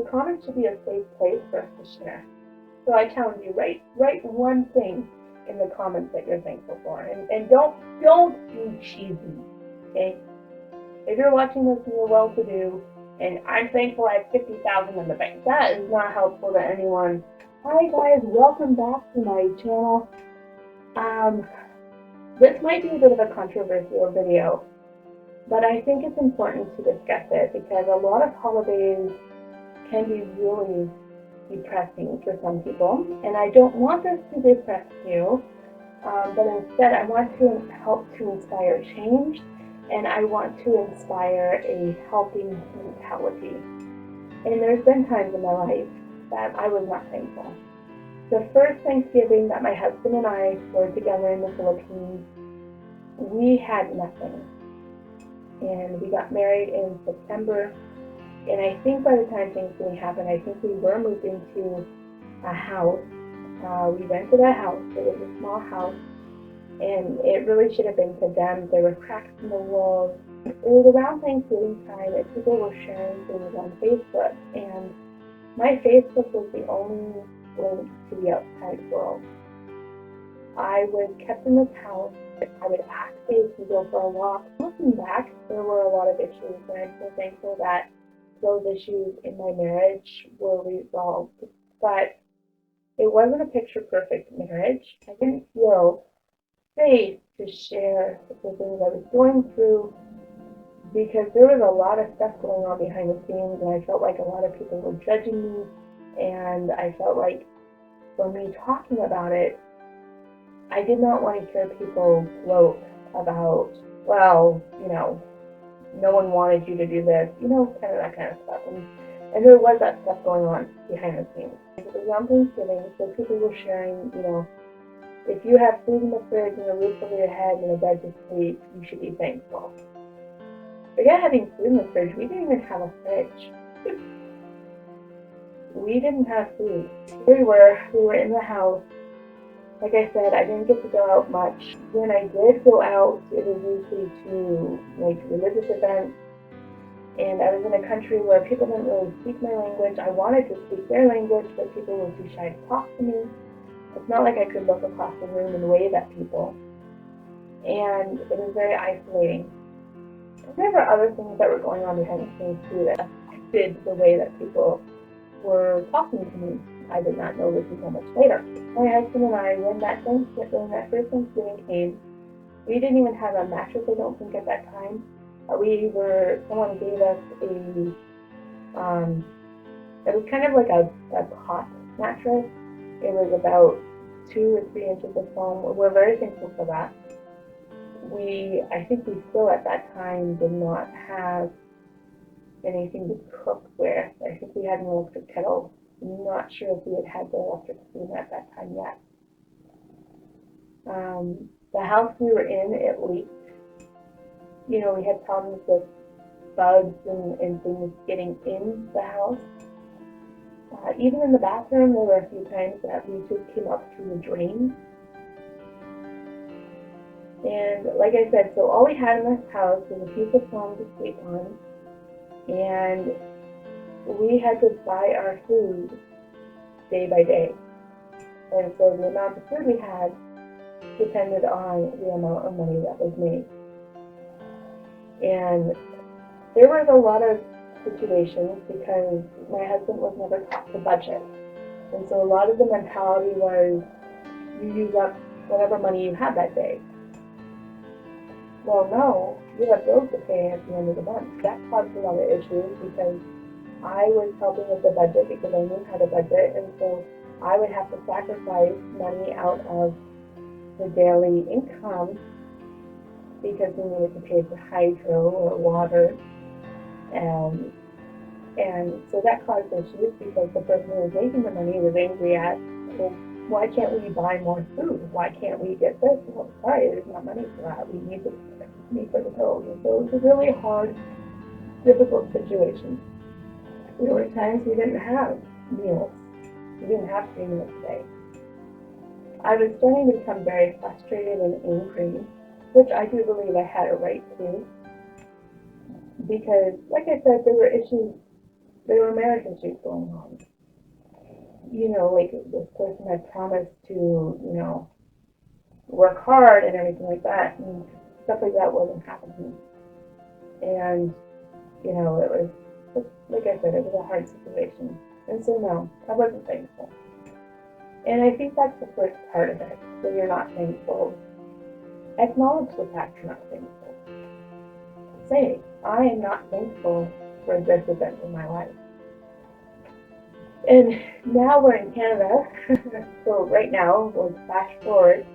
comments should be a safe place for us to share. So I challenge you, write one thing in the comments that you're thankful for, and don't be cheesy, okay? If you're watching this and you're well-to-do, and I'm thankful I have 50,000 in the bank, that is not helpful to anyone. Hi guys, welcome back to my channel. This might be a bit of a controversial video, but I think it's important to discuss it because a lot of holidays can be really depressing for some people, and I don't want this to depress you, but instead I want to help to inspire change, and I want to inspire a helping mentality. And there's been times in my life that I was not thankful. The first Thanksgiving that my husband and I were together in the Philippines, we had nothing. And we got married in September. And I think by the time Thanksgiving happened, I think we were moving to a house. We rented a house. It was a small house. And it really should have been condemned. There were cracks in the walls. It was around Thanksgiving time and people were sharing things on Facebook. And my Facebook was the only link to the outside world. I was kept in this house. I would ask Dave to go for a walk. Looking back, there were a lot of issues, and I'm so thankful that those issues in my marriage were resolved. But it wasn't a picture-perfect marriage. I didn't feel safe to share the things I was going through because there was a lot of stuff going on behind the scenes, and I felt like a lot of people were judging me, and I felt like for me talking about it, I did not want to hear people gloat about, well, no one wanted you to do this, kind of that kind of stuff. And there was that stuff going on behind the scenes. It was around Thanksgiving, so people were sharing, if you have food in the fridge and a roof over your head and a bed to sleep, you should be thankful. Forget having food in the fridge, we didn't even have a fridge. We didn't have food. We were in the house. Like I said, I didn't get to go out much. When I did go out, it was usually to religious events. And I was in a country where people didn't really speak my language. I wanted to speak their language, but people were too shy to talk to me. It's not like I could look across the room and wave at people. And it was very isolating. And there were other things that were going on behind the scenes too that affected the way that people were talking to me. I did not know this until much later. My husband and I, when that first Thanksgiving came, we didn't even have a mattress, I don't think, at that time. Someone gave us it was kind of like a cot mattress. It was about 2 or 3 inches of foam. We're very thankful for that. I think we still at that time did not have anything to cook with. I think we had an electric kettle. I'm not sure if we had the electric steamer at that time yet. The house we were in, it leaked. We had problems with bugs and things getting in the house. Even in the bathroom, there were a few times that we just came up through the drain. And like I said, so all we had in this house was a piece of foam to sleep on, and we had to buy our food day by day. And so the amount of food we had depended on the amount of money that was made. And there was a lot of situations because my husband was never taught to budget. And so a lot of the mentality was you use up whatever money you had that day. Well, no, you have bills to pay at the end of the month. That caused a lot of issues because I was helping with the budget because I knew how to budget, and so I would have to sacrifice money out of the daily income because we needed to pay for hydro or water, and so that caused issues because the person who was making the money was angry at, well, why can't we buy more food? Why can't we get this? Well, sorry, there's not money for that. We need the money for the bills. And so it was a really hard, difficult situation. There were times we didn't have meals. We didn't have 3 meals a day. I was starting to become very frustrated and angry, which I do believe I had a right to, because, like I said, there were issues there were marriage issues going on. Like this person had promised to, work hard and everything like that, and stuff like that wasn't happening. And, it was, like I said, it was a hard situation. And so, no, I wasn't thankful. And I think that's the first part of it. When you're not thankful, acknowledge the fact you're not thankful. Say, I am not thankful for this event in my life. And now we're in Canada. So right now, we'll flash forward,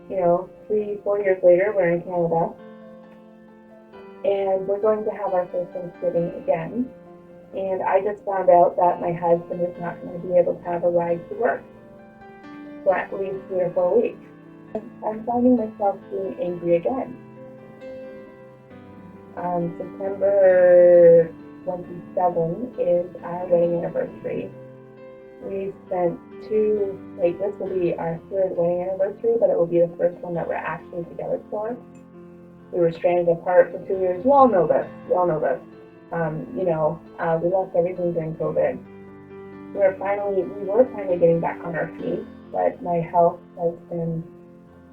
3-4 years later, we're in Canada. And we're going to have our first Thanksgiving again. And I just found out that my husband is not going to be able to have a ride to work for at least 3 or 4 weeks. I'm finding myself being angry again. September 27 is our wedding anniversary. We spent this will be our 3rd wedding anniversary, but it will be the first one that we're actually together for. We were stranded apart for 2 years. You all know this. We lost everything during COVID. We were finally getting back on our feet, but my health has been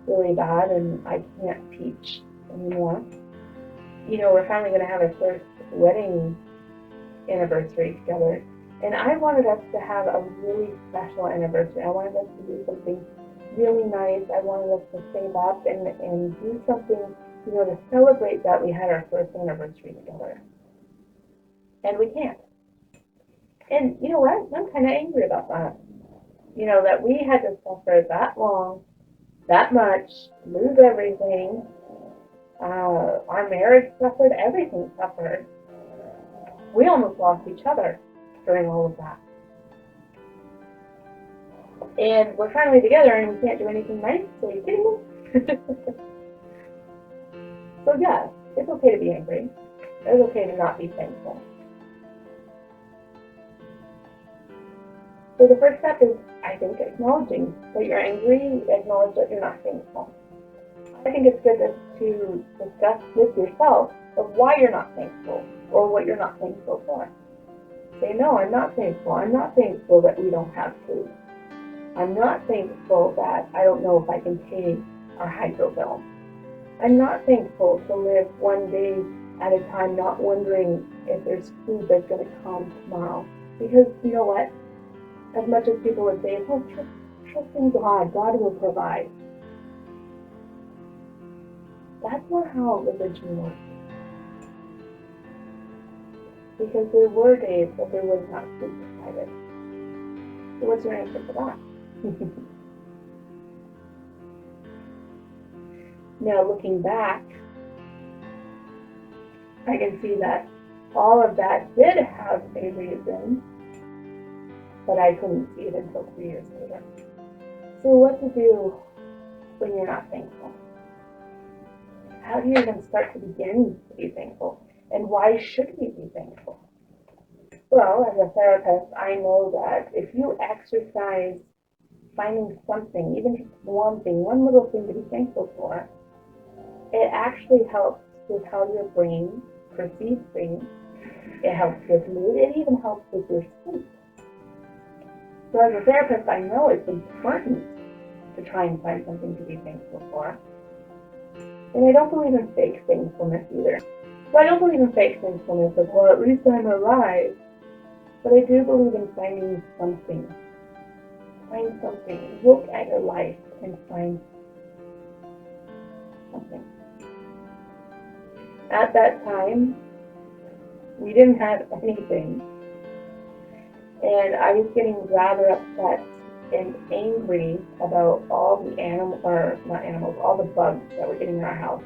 really bad and I can't teach anymore. We're finally going to have our first wedding anniversary together. And I wanted us to have a really special anniversary. I wanted us to do something really nice. I wanted us to save up and do something, to celebrate that we had our first anniversary together. And we can't. And you know what? I'm kind of angry about that. That we had to suffer that long, that much, lose everything. Our marriage suffered, everything suffered. We almost lost each other during all of that. And we're finally together and we can't do anything nice, so are you kidding me? So yeah, it's okay to be angry. It's okay to not be thankful. So the first step is, I think, acknowledging that you're angry, acknowledge that you're not thankful. I think it's good to discuss with yourself of why you're not thankful or what you're not thankful for. Say, no, I'm not thankful. I'm not thankful that we don't have food. I'm not thankful that I don't know if I can pay our hydro bill. I'm not thankful to live one day at a time not wondering if there's food that's going to come tomorrow. Because you know what? As much as people would say, oh, trust in God, God will provide. That's not how religion works. Because there were days that there was not food provided. So what's your answer for that? Now looking back, I can see that all of that did have a reason, but I couldn't see it until 3 years later. So what to do when you're not thankful? How do you even start to begin to be thankful? And why should we be thankful? Well, as a therapist, I know that if you exercise finding something, even just one thing, one little thing to be thankful for, it actually helps with how your brain perceives things. It helps with mood. It even helps with your sleep. So as a therapist, I know it's important to try and find something to be thankful for. And I don't believe in fake thankfulness either. So I don't believe in fake thankfulness of, well, at least I'm alive. But I do believe in finding something. Find something. Look at your life and find something. At that time, we didn't have anything. And I was getting rather upset and angry about all the all the bugs that were getting in our house.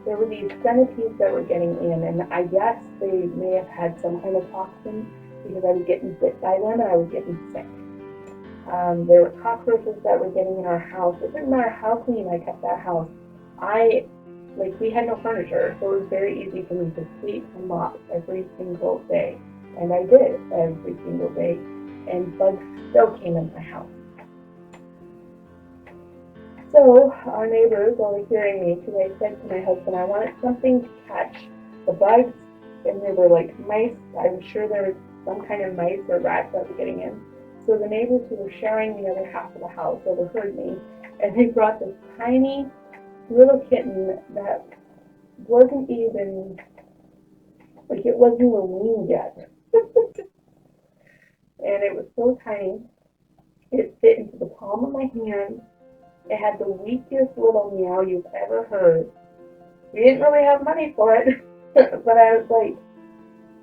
There were these centipedes that were getting in, and I guess they may have had some kind of toxin because I was getting bit by them and I was getting sick. There were cockroaches that were getting in our house. It didn't matter how clean I kept that house. We had no furniture, so it was very easy for me to sweep and mop every single day. And I did every single day, and bugs still came in my house. So our neighbors, overhearing me, because I said to my husband, I wanted something to catch the bugs, and they were like mice. I'm sure there was some kind of mice or rats that were getting in. So the neighbors who were sharing the other half of the house overheard me, and they brought this tiny little kitten that wasn't even, like, it wasn't even weaned yet. And it was so tiny, it fit into the palm of my hand. It had the weakest little meow you've ever heard. We didn't really have money for it, but I was like,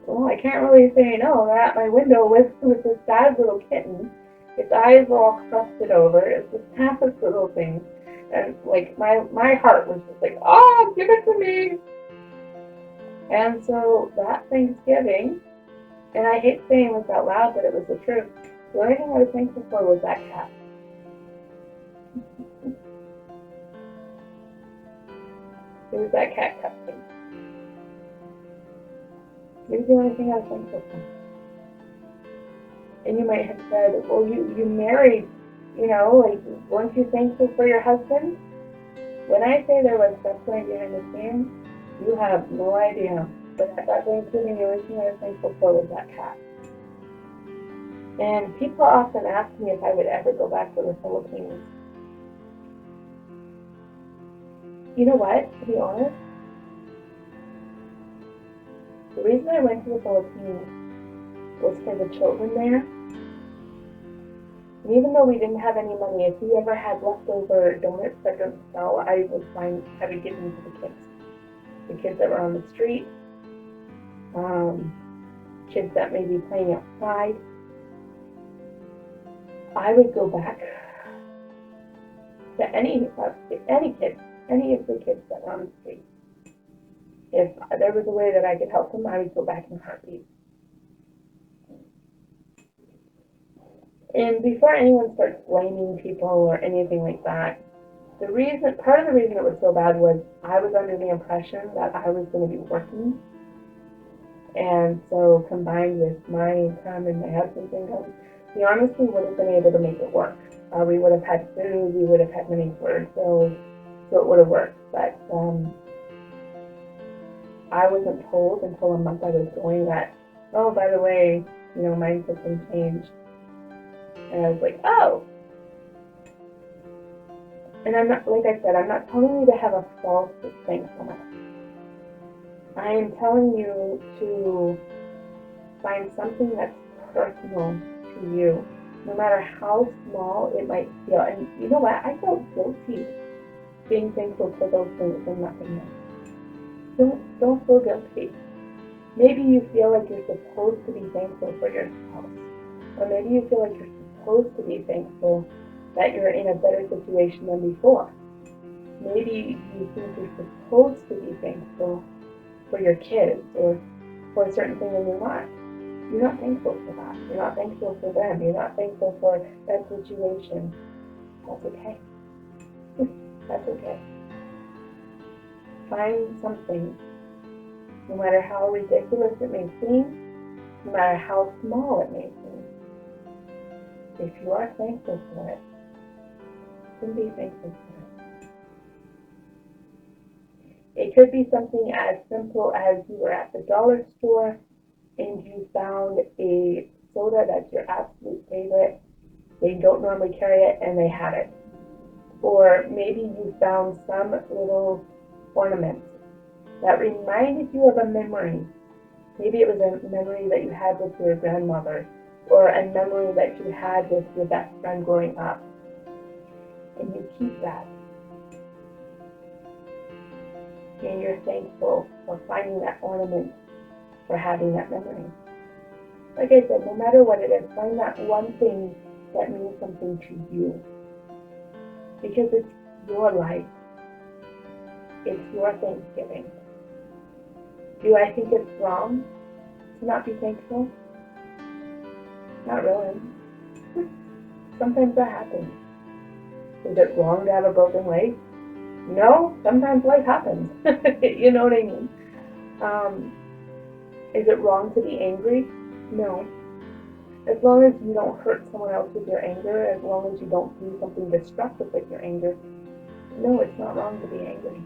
well, I can't really say no. They're at my window with this sad little kitten. Its eyes were all crusted over. It's the saddest little thing. And like my heart was just like, oh, give it to me. And so that Thanksgiving, and I hate saying this out loud, but it was the truth. The only thing I was thankful for was that cat. It was that cat cupping. It was the only thing I was thankful for. And you might have said, well, you married, like, weren't you thankful for your husband? When I say there was suffering behind the scenes, you have no idea. But at that Thanksgiving, the only thing I was thankful for was that cat. And people often ask me if I would ever go back to the Philippines. You know what, to be honest? The reason I went to the Philippines was for the children there. And even though we didn't have any money, if we ever had leftover donuts that didn't sell, I would give them to the kids. The kids that were on the street, kids that may be playing outside. I would go back to any kids, any of the kids that were on the street. If there was a way that I could help them, I would go back in a heartbeat. And before anyone starts blaming people or anything like that, part of the reason it was so bad was I was under the impression that I was going to be working. And so combined with my income and my husband's income, we honestly would have been able to make it work. We would have had food, we would have had money for bills, so it would have worked. But I wasn't told until a month I was going that, oh, by the way, mindset's been changed. And I was like, oh. And I'm not, like I said, I'm not telling you to have a false thankfulness. I am telling you to find something that's personal to you, no matter how small it might feel. And you know what? I felt guilty being thankful for those things and nothing else. Don't feel guilty. Maybe you feel like you're supposed to be thankful for your spouse. Or maybe you feel like you're supposed to be thankful that you're in a better situation than before. Maybe you think you're supposed to be thankful for your kids or for a certain thing and you're not. You're not thankful for that. You're not thankful for them. You're not thankful for that situation. That's okay. That's okay. Find something, no matter how ridiculous it may seem, no matter how small it may seem. If you are thankful for it, then be thankful for it. It could be something as simple as you were at the dollar store and you found a soda that's your absolute favorite. They don't normally carry it and they had it. Or maybe you found some little ornament that reminded you of a memory. Maybe it was a memory that you had with your grandmother or a memory that you had with your best friend growing up. And you keep that. And you're thankful for finding that ornament, for having that memory. Like I said, no matter what it is, find that one thing that means something to you. Because it's your life. It's your Thanksgiving. Do I think it's wrong to not be thankful? Not really. Sometimes that happens. Is it wrong to have a broken leg? No, sometimes life happens. You know what I mean? Is it wrong to be angry? No. As long as you don't hurt someone else with your anger, as long as you don't do something destructive with your anger, no, it's not wrong to be angry.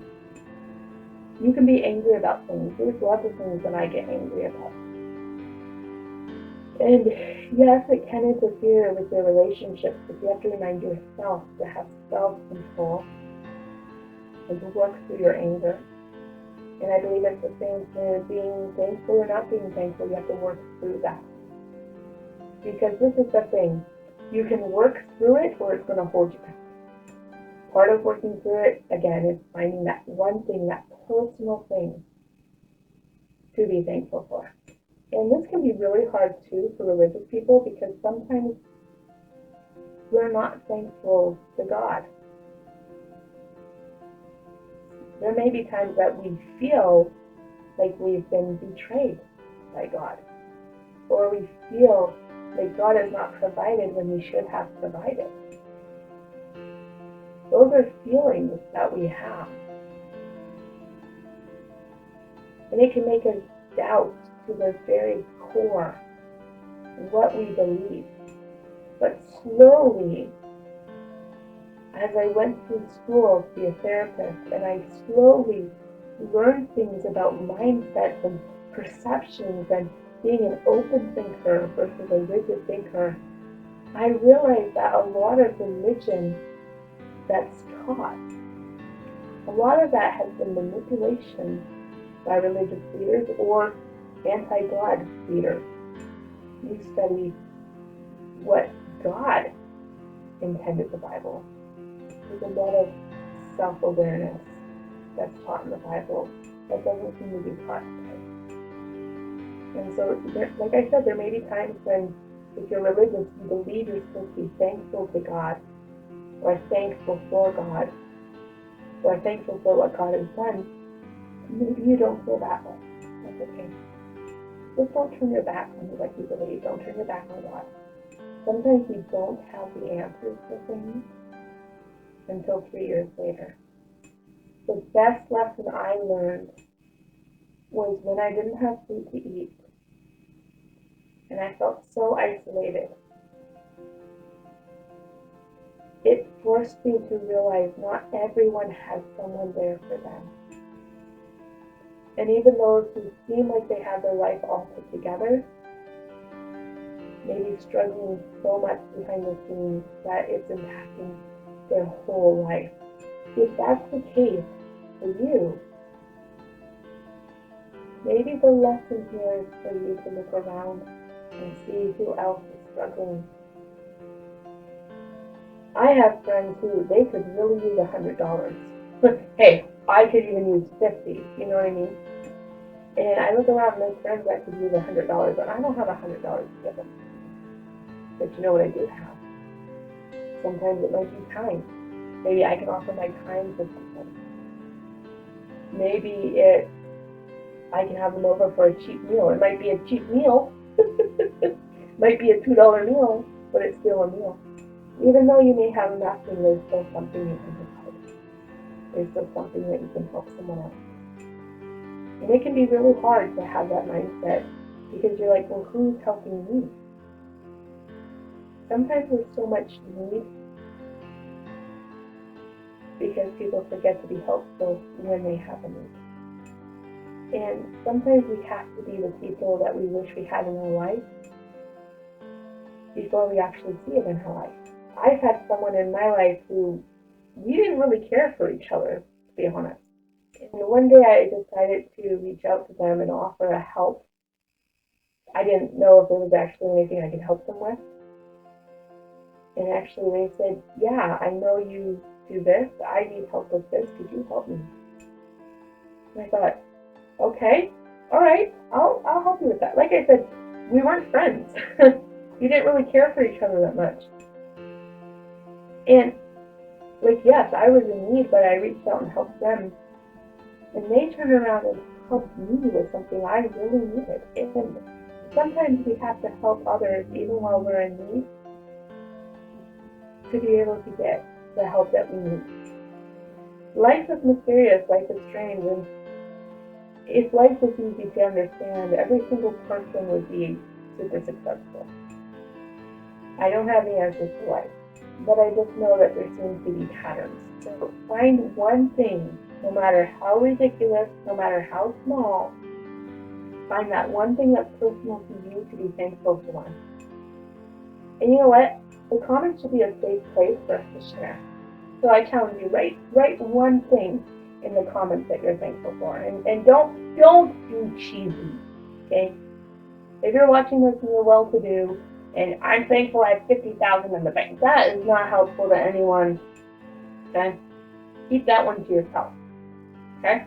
You can be angry about things. There's lots of things that I get angry about. And yes, it can interfere with your relationships, but you have to remind yourself to have self-control and to work through your anger. And I believe it's the same for being thankful or not being thankful. You have to work through that. Because this is the thing. You can work through it or it's going to hold you back. Part of working through it, again, is finding that one thing, that personal thing to be thankful for. And this can be really hard too for religious people because sometimes we're not thankful to God. There may be times that we feel like we've been betrayed by God, or we feel like God has not provided when He should have provided. Those are feelings that we have. And it can make us doubt to the very core what we believe. But slowly, as I went through school to be a therapist, and I slowly learned things about mindsets and perceptions and being an open thinker versus a rigid thinker, I realized that a lot of religion that's taught, a lot of that has been manipulation by religious leaders or anti-God leaders. You study what God intended the Bible. There's a lot of self-awareness that's taught in the Bible that doesn't seem to be taught today. And so, like I said, there may be times when, if you're religious, you believe you're supposed to be thankful to God, or thankful for God, or thankful for what God has done. Maybe you don't feel that way. That's okay. Just don't turn your back on what you believe. Don't turn your back on God. Sometimes we don't have the answers to things until 3 years later. The best lesson I learned was when I didn't have food to eat and I felt so isolated. It forced me to realize not everyone has someone there for them. And even those who seem like they have their life all put together, maybe struggling so much behind the scenes that it's impacting their whole life. If that's the case for you, maybe the lesson here is for you to look around and see who else is struggling. I have friends who they could really use $100. Hey, I could even use 50. You know what I mean? And I look around and there's friends that could use $100, but I don't have $100 to give them. But you know what I do have? Sometimes it might be time. Maybe I can offer my time for something. Maybe I can have them over for a cheap meal. It might be a cheap meal. It might be a $2 meal, but it's still a meal. Even though you may have nothing, there's still something you can provide. There's still something that you can help someone else. And it can be really hard to have that mindset because you're like, well, who's helping me? Sometimes there's so much need because people forget to be helpful when they have a need. And sometimes we have to be the people that we wish we had in our life before we actually see it in our life. I've had someone in my life who we didn't really care for each other, to be honest. And one day I decided to reach out to them and offer a help. I didn't know if there was actually anything I could help them with. And actually they said, yeah, I know you do this. I need help with this. Could you help me? And I thought, okay, all right, I'll help you with that. Like I said, we weren't friends. We didn't really care for each other that much. And like, yes, I was in need, but I reached out and helped them. And they turned around and helped me with something I really needed. And sometimes we have to help others even while we're in need to be able to get the help that we need. Life is mysterious, life is strange, and if life was easy to understand, every single person would be super successful. I don't have the answers to life, but I just know that there seems to be patterns. So find one thing, no matter how ridiculous, no matter how small, Find that one thing that's personal to you to be thankful for. And you know what? The comments should be a safe place for us to share. So I challenge you, write one thing in the comments that you're thankful for. And don't do cheesy. Okay? If you're watching this and you're well to do and I'm thankful I have 50,000 in the bank, that is not helpful to anyone. Okay? Keep that one to yourself. Okay?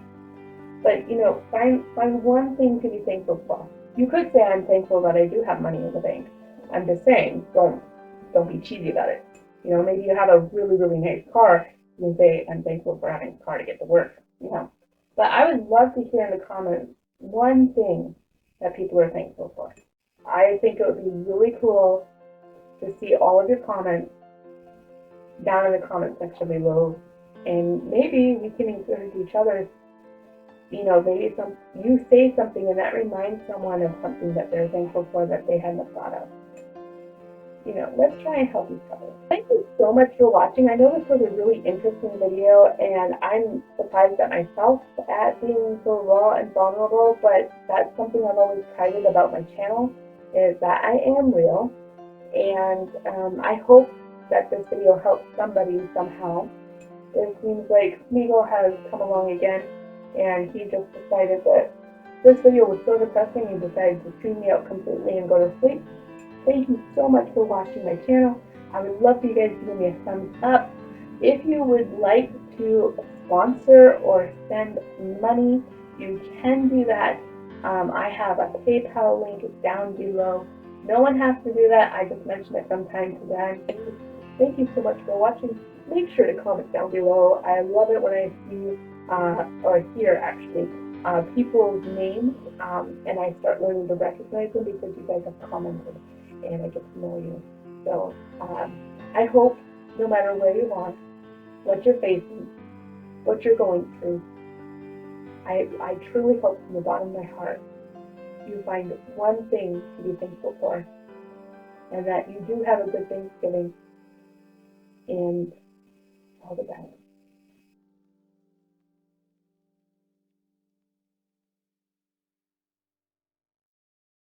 But find one thing to be thankful for. You could say I'm thankful that I do have money in the bank. I'm just saying, don't be cheesy about it. Maybe you have a really, really nice car. You can say, I'm thankful for having a car to get to work. But I would love to hear in the comments one thing that people are thankful for. I think it would be really cool to see all of your comments down in the comment section below. And maybe we can encourage each other. Maybe you say something and that reminds someone of something that they're thankful for that they hadn't thought of. Let's try and help each other. Thank you so much for watching. I know this was a really interesting video, and I'm surprised at myself at being so raw and vulnerable, but that's something I've always prided about my channel, is that I am real, and I hope that this video helps somebody somehow. It seems like Smeagol has come along again, and he just decided that this video was so depressing, he decided to tune me out completely and go to sleep. Thank you so much for watching my channel. I would love for you guys to give me a thumbs up. If you would like to sponsor or send money, you can do that. I have a PayPal link down below. No one has to do that. I just mention it from time to time. Thank you so much for watching. Make sure to comment down below. I love it when I see, or hear actually, people's names, and I start learning to recognize them because you guys have commented and I get to know you. So I hope no matter where you are, what you're facing, what you're going through, I truly hope from the bottom of my heart you find one thing to be thankful for, and that you do have a good Thanksgiving and all the best.